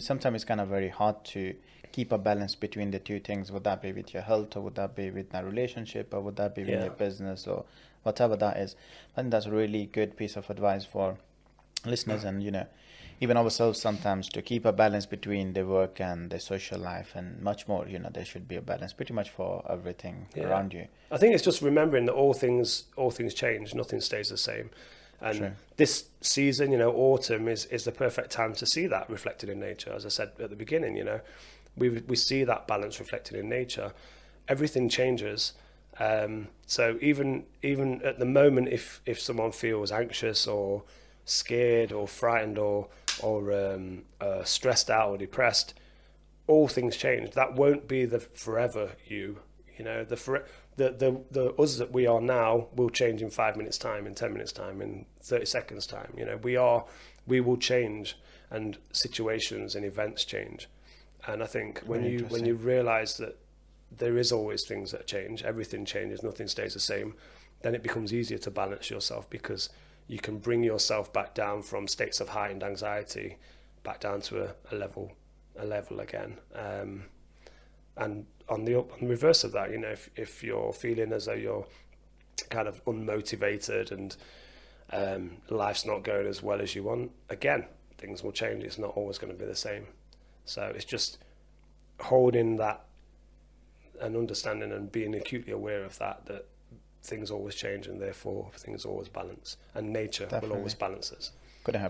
[SPEAKER 1] sometimes it's kind of very hard to keep a balance between the two things. Would that be with your health, or would that be with a relationship, or would that be with your business, or whatever that is? I think that's a really good piece of advice for listeners, and, you know, even ourselves sometimes, to keep a balance between the work and the social life and much more. You know, there should be a balance pretty much for everything around you.
[SPEAKER 2] I think it's just remembering that all things change, nothing stays the same. And this season, you know, autumn is the perfect time to see that reflected in nature. As I said at the beginning, you know, we see that balance reflected in nature. Everything changes. So even at the moment, if someone feels anxious or scared or frightened or stressed out or depressed, all things change. That won't be the forever you know, the us that we are now will change in 5 minutes time, in 10 minutes time, in 30 seconds time. You know, we will change, and situations and events change. And I think when you realize that there is always things that change, everything changes, nothing stays the same, then it becomes easier to balance yourself, because you can bring yourself back down from states of heightened anxiety back down to a level again. And on the reverse of that, you know, if you're feeling as though you're kind of unmotivated and life's not going as well as you want, again, things will change. It's not always going to be the same. So it's just holding that and understanding and being acutely aware of that things always change, and therefore things always balance, and nature will always balance us.
[SPEAKER 1] Couldn't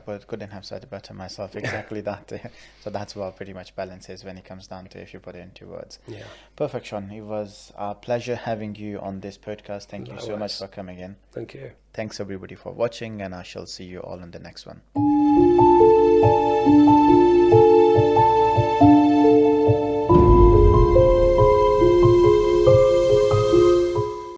[SPEAKER 1] have said it better myself. Exactly that. So that's what pretty much balance is when it comes down to, if you put it into words. Yeah. Perfect, Sean. It was a pleasure having you on this podcast. Thank you so much for coming in.
[SPEAKER 2] Thank you.
[SPEAKER 1] Thanks everybody for watching, and I shall see you all in the next one.